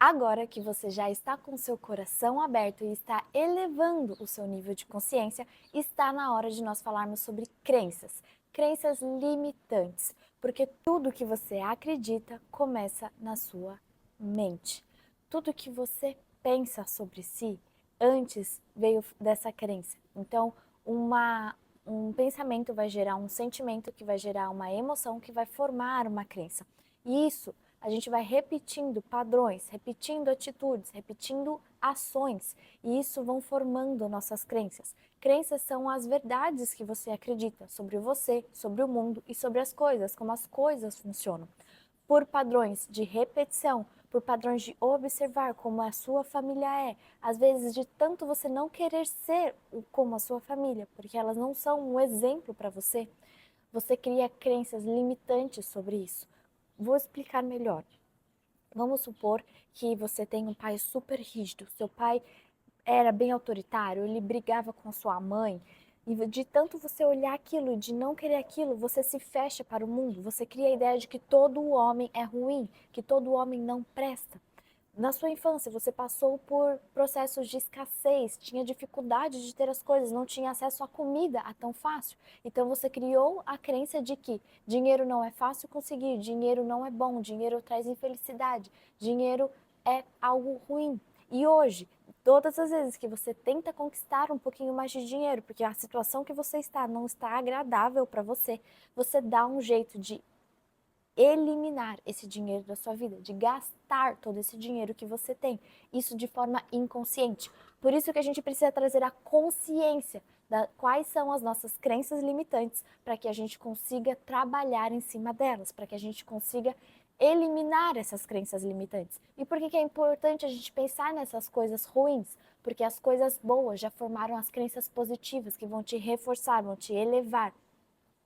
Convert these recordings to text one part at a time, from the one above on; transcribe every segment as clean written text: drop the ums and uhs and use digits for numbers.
Agora que você já está com seu coração aberto e está elevando o seu nível de consciência, está na hora de nós falarmos sobre crenças, crenças limitantes, porque tudo que você acredita começa na sua mente. Tudo que você pensa sobre si antes veio dessa crença. Então, um pensamento vai gerar um sentimento que vai gerar uma emoção que vai formar uma crença. E isso a gente vai repetindo padrões, repetindo atitudes, repetindo ações, e isso vão formando nossas crenças. Crenças são as verdades que você acredita sobre você, sobre o mundo e sobre as coisas, como as coisas funcionam. Por padrões de repetição, por padrões de observar como a sua família é, às vezes de tanto você não querer ser como a sua família, porque elas não são um exemplo para você, você cria crenças limitantes sobre isso. Vou explicar melhor. Vamos supor que você tem um pai super rígido, seu pai era bem autoritário, ele brigava com a sua mãe, e de tanto você olhar aquilo, de não querer aquilo, você se fecha para o mundo, você cria a ideia de que todo homem é ruim, que todo homem não presta. Na sua infância, você passou por processos de escassez, tinha dificuldade de ter as coisas, não tinha acesso à comida tão fácil. Então você criou a crença de que dinheiro não é fácil conseguir, dinheiro não é bom, dinheiro traz infelicidade, dinheiro é algo ruim. E hoje, todas as vezes que você tenta conquistar um pouquinho mais de dinheiro, porque a situação que você está não está agradável para você, você dá um jeito de eliminar esse dinheiro da sua vida, de gastar todo esse dinheiro que você tem, isso de forma inconsciente. Por isso que a gente precisa trazer a consciência da quais são as nossas crenças limitantes para que a gente consiga trabalhar em cima delas, para que a gente consiga eliminar essas crenças limitantes. E por que que é importante a gente pensar nessas coisas ruins? Porque as coisas boas já formaram as crenças positivas que vão te reforçar, vão te elevar.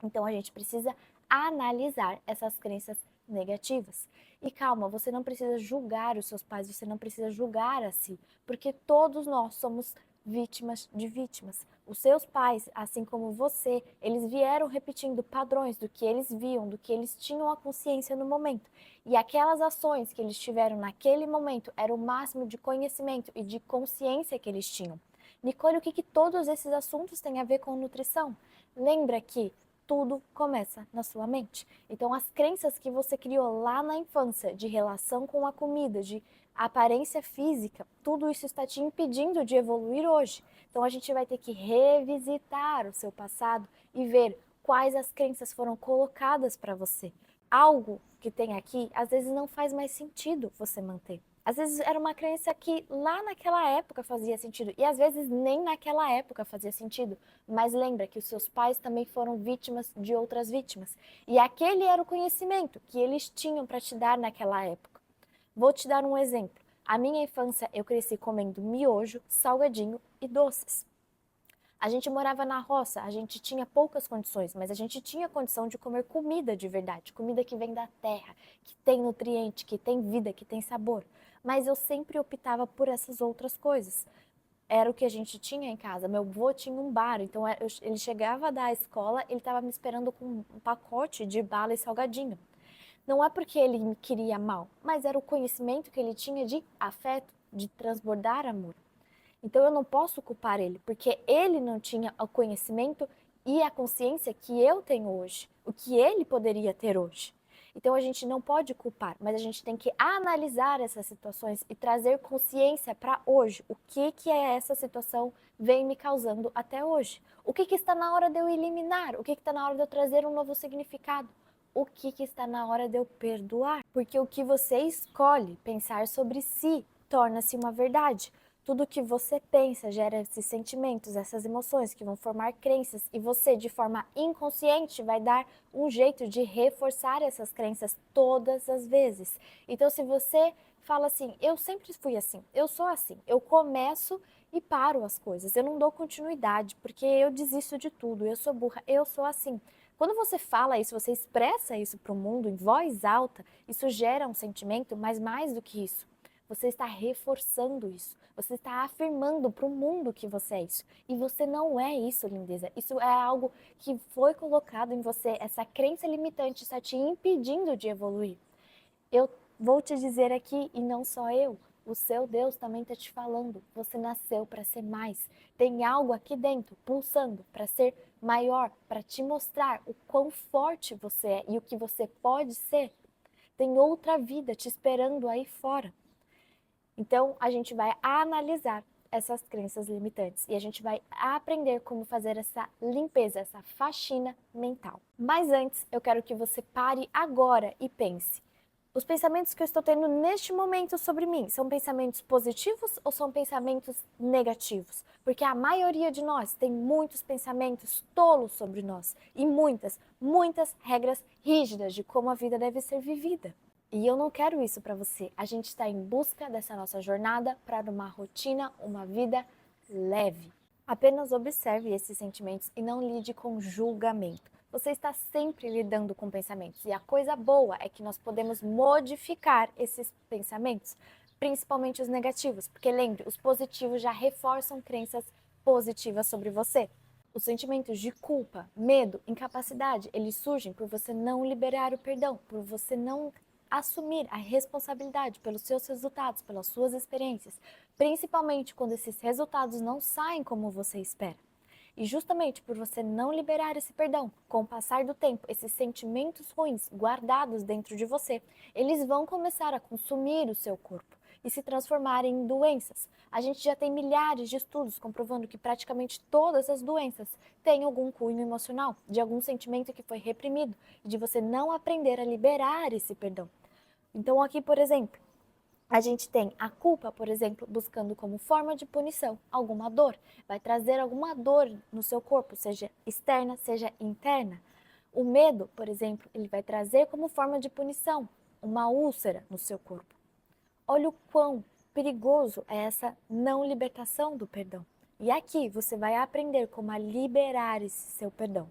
Então a gente precisa analisar essas crenças negativas. E calma, você não precisa julgar os seus pais, você não precisa julgar a si, porque todos nós somos vítimas de vítimas. Os seus pais, assim como você, eles vieram repetindo padrões do que eles viam, do que eles tinham a consciência no momento. E aquelas ações que eles tiveram naquele momento era o máximo de conhecimento e de consciência que eles tinham. Nicole, o que todos esses assuntos têm a ver com nutrição? Lembra que tudo começa na sua mente. Então, as crenças que você criou lá na infância, de relação com a comida, de aparência física, tudo isso está te impedindo de evoluir hoje. Então, a gente vai ter que revisitar o seu passado e ver quais as crenças foram colocadas para você. Algo que tem aqui, às vezes não faz mais sentido você manter. Às vezes era uma crença que lá naquela época fazia sentido e às vezes nem naquela época fazia sentido. Mas lembra que os seus pais também foram vítimas de outras vítimas. E aquele era o conhecimento que eles tinham para te dar naquela época. Vou te dar um exemplo. A minha infância eu cresci comendo miojo, salgadinho e doces. A gente morava na roça, a gente tinha poucas condições, mas a gente tinha condição de comer comida de verdade, comida que vem da terra, que tem nutriente, que tem vida, que tem sabor. Mas eu sempre optava por essas outras coisas. Era o que a gente tinha em casa. Meu avô tinha um bar, então ele chegava da escola, ele estava me esperando com um pacote de bala e salgadinho. Não é porque ele me queria mal, mas era o conhecimento que ele tinha de afeto, de transbordar amor. Então eu não posso culpar ele, porque ele não tinha o conhecimento e a consciência que eu tenho hoje, o que ele poderia ter hoje. Então a gente não pode culpar, mas a gente tem que analisar essas situações e trazer consciência para hoje. O que é essa situação vem me causando até hoje? O que está na hora de eu eliminar? O que está na hora de eu trazer um novo significado? O que está na hora de eu perdoar? Porque o que você escolhe pensar sobre si torna-se uma verdade. Tudo que você pensa gera esses sentimentos, essas emoções que vão formar crenças e você, de forma inconsciente, vai dar um jeito de reforçar essas crenças todas as vezes. Então, se você fala assim, eu sempre fui assim, eu sou assim, eu começo e paro as coisas, eu não dou continuidade porque eu desisto de tudo, eu sou burra, eu sou assim. Quando você fala isso, você expressa isso para o mundo em voz alta, isso gera um sentimento, mas mais do que isso, você está reforçando isso. Você está afirmando para o mundo que você é isso. E você não é isso, lindeza. Isso é algo que foi colocado em você. Essa crença limitante está te impedindo de evoluir. Eu Vou te dizer aqui, e não só eu, o seu Deus também está te falando. Você nasceu para ser mais. Tem algo aqui dentro pulsando para ser maior, para te mostrar o quão forte você é e o que você pode ser. Tem outra vida te esperando aí fora. Então, a gente vai analisar essas crenças limitantes e a gente vai aprender como fazer essa limpeza, essa faxina mental. Mas antes, eu quero que você pare agora e pense: os pensamentos que eu estou tendo neste momento sobre mim são pensamentos positivos ou são pensamentos negativos? Porque a maioria de nós tem muitos pensamentos tolos sobre nós e muitas regras rígidas de como a vida deve ser vivida. E eu não quero isso para você. A gente está em busca dessa nossa jornada para uma rotina, uma vida leve. Apenas observe esses sentimentos e não lide com julgamento. Você está sempre lidando com pensamentos e a coisa boa é que nós podemos modificar esses pensamentos, principalmente os negativos, porque lembre, os positivos já reforçam crenças positivas sobre você. Os sentimentos de culpa, medo, incapacidade, eles surgem por você não liberar o perdão, por você não assumir a responsabilidade pelos seus resultados, pelas suas experiências, principalmente quando esses resultados não saem como você espera. E justamente por você não liberar esse perdão, com o passar do tempo, esses sentimentos ruins guardados dentro de você, eles vão começar a consumir o seu corpo e se transformarem em doenças. A gente já tem milhares de estudos comprovando que praticamente todas as doenças têm algum cunho emocional, de algum sentimento que foi reprimido, e de você não aprender a liberar esse perdão. Então aqui, por exemplo, a gente tem a culpa, por exemplo, buscando como forma de punição alguma dor. Vai trazer alguma dor no seu corpo, seja externa, seja interna. O medo, por exemplo, ele vai trazer como forma de punição uma úlcera no seu corpo. Olha o quão perigoso é essa não libertação do perdão. E aqui você vai aprender como a liberar esse seu perdão.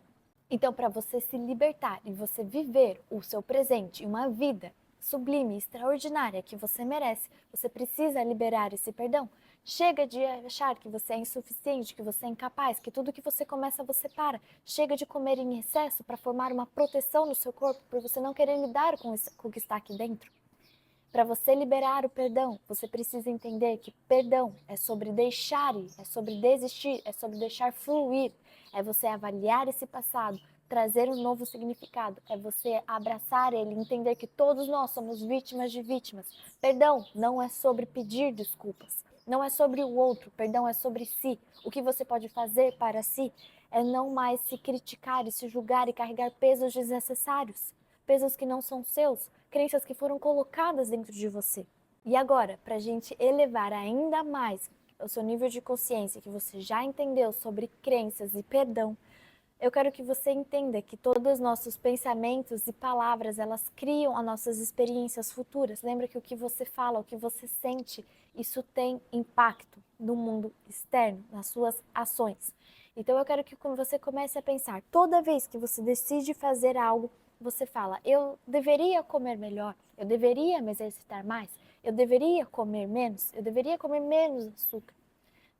Então, para você se libertar e você viver o seu presente e uma vida sublime, extraordinária que você merece, você precisa liberar esse perdão. Chega de achar que você é insuficiente, que você é incapaz, que tudo que você começa você para. Chega de comer em excesso para formar uma proteção no seu corpo, por você não querer lidar com o que está aqui dentro. Para você liberar o perdão, você precisa entender que perdão é sobre deixar ir, é sobre desistir, é sobre deixar fluir, é você avaliar esse passado, trazer um novo significado, é você abraçar ele, entender que todos nós somos vítimas de vítimas. Perdão não é sobre pedir desculpas, não é sobre o outro, perdão é sobre si. O que você pode fazer para si é não mais se criticar e se julgar e carregar pesos desnecessários, pesos que não são seus, crenças que foram colocadas dentro de você. E agora, para a gente elevar ainda mais o seu nível de consciência, que você já entendeu sobre crenças e perdão, eu quero que você entenda que todos os nossos pensamentos e palavras, elas criam as nossas experiências futuras. Lembra que o que você fala, o que você sente, isso tem impacto no mundo externo, nas suas ações. Então eu quero que você comece a pensar, toda vez que você decide fazer algo, você fala: eu deveria comer melhor, eu deveria me exercitar mais, eu deveria comer menos açúcar.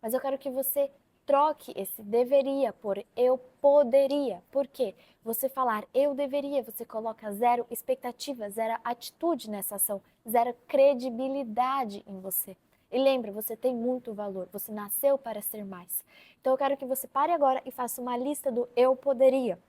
Mas eu quero que você troque esse deveria por eu poderia. Por quê? Você falar eu deveria, você coloca zero expectativa, zero atitude nessa ação, zero credibilidade em você. E lembra, você tem muito valor, você nasceu para ser mais. Então eu quero que você pare agora e faça uma lista do eu poderia.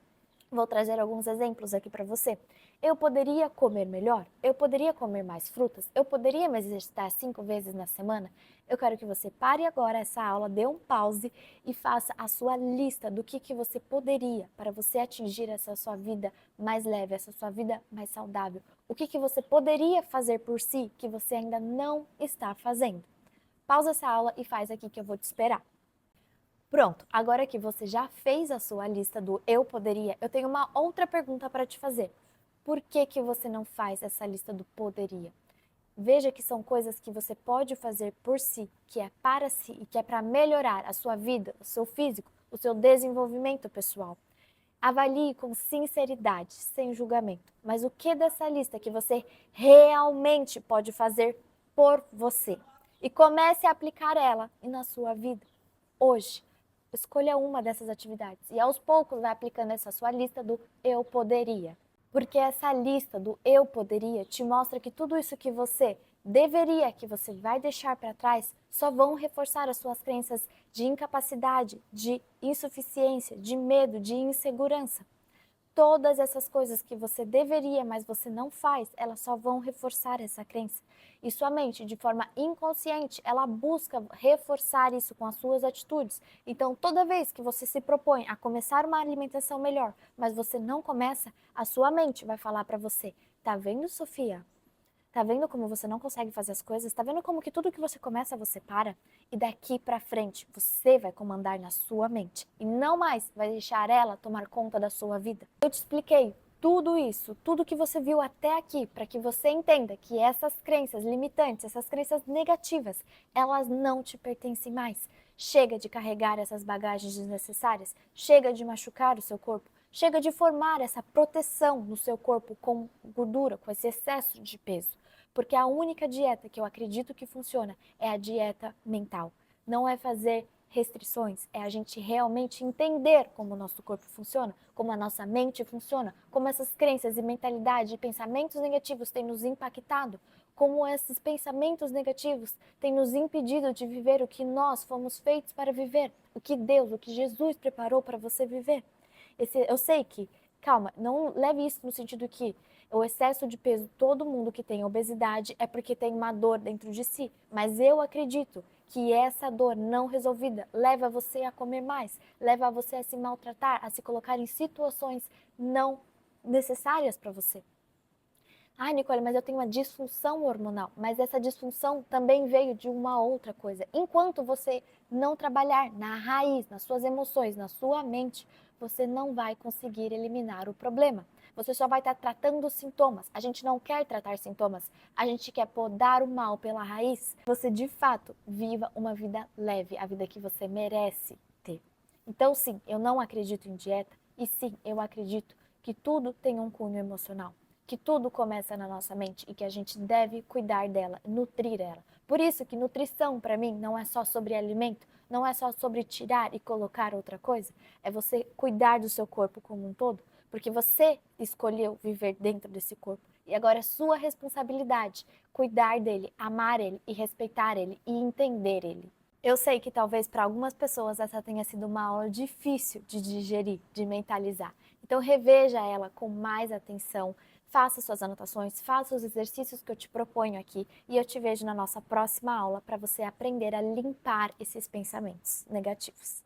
Vou trazer alguns exemplos aqui para você. Eu poderia comer melhor? Eu poderia comer mais frutas? Eu poderia me exercitar 5 vezes na semana? Eu quero que você pare agora essa aula, dê um pause e faça a sua lista do que você poderia para você atingir essa sua vida mais leve, essa sua vida mais saudável. O que você poderia fazer por si que você ainda não está fazendo. Pausa essa aula e faz aqui que eu vou te esperar. Pronto, agora que você já fez a sua lista do eu poderia, eu tenho uma outra pergunta para te fazer. Por que você não faz essa lista do poderia? Veja que são coisas que você pode fazer por si, que é para si e que é para melhorar a sua vida, o seu físico, o seu desenvolvimento pessoal. Avalie com sinceridade, sem julgamento. Mas o que dessa lista que você realmente pode fazer por você? E comece a aplicar ela na sua vida hoje. Escolha uma dessas atividades e aos poucos vai aplicando essa sua lista do eu poderia. Porque essa lista do eu poderia te mostra que tudo isso que você deveria, que você vai deixar para trás, só vão reforçar as suas crenças de incapacidade, de insuficiência, de medo, de insegurança. Todas essas coisas que você deveria, mas você não faz, elas só vão reforçar essa crença. E sua mente, de forma inconsciente, ela busca reforçar isso com as suas atitudes. Então, toda vez que você se propõe a começar uma alimentação melhor, mas você não começa, a sua mente vai falar para você: tá vendo, Sofia? Tá vendo como você não consegue fazer as coisas? Tá vendo como que tudo que você começa você para? E daqui pra frente você vai comandar na sua mente e não mais vai deixar ela tomar conta da sua vida. Eu te expliquei tudo isso, tudo que você viu até aqui, para que você entenda que essas crenças limitantes, essas crenças negativas, elas não te pertencem mais. Chega de carregar essas bagagens desnecessárias, chega de machucar o seu corpo, chega de formar essa proteção no seu corpo com gordura, com esse excesso de peso. Porque a única dieta que eu acredito que funciona é a dieta mental. Não é fazer restrições, é a gente realmente entender como o nosso corpo funciona, como a nossa mente funciona, como essas crenças e mentalidade e pensamentos negativos têm nos impactado, como esses pensamentos negativos têm nos impedido de viver o que nós fomos feitos para viver, o que Deus, o que Jesus preparou para você viver. Eu sei que, calma, não leve isso no sentido que o excesso de peso, todo mundo que tem obesidade é porque tem uma dor dentro de si. Mas eu acredito que essa dor não resolvida leva você a comer mais, leva você a se maltratar, a se colocar em situações não necessárias para você. Ai, Nicole, mas eu tenho uma disfunção hormonal. Mas essa disfunção também veio de uma outra coisa. Enquanto você não trabalhar na raiz, nas suas emoções, na sua mente, você não vai conseguir eliminar o problema. Você só vai estar tratando os sintomas. A gente não quer tratar sintomas, a gente quer podar o mal pela raiz. Você de fato viva uma vida leve, a vida que você merece ter. Então, sim, eu não acredito em dieta e sim, eu acredito que tudo tem um cunho emocional, que tudo começa na nossa mente e que a gente deve cuidar dela, nutrir ela. Por isso que nutrição para mim não é só sobre alimento, não é só sobre tirar e colocar outra coisa, é você cuidar do seu corpo como um todo, porque você escolheu viver dentro desse corpo e agora é sua responsabilidade cuidar dele, amar ele e respeitar ele e entender ele. Eu sei que talvez para algumas pessoas essa tenha sido uma aula difícil de digerir, de mentalizar. Então reveja ela com mais atenção, faça suas anotações, faça os exercícios que eu te proponho aqui e eu te vejo na nossa próxima aula para você aprender a limpar esses pensamentos negativos.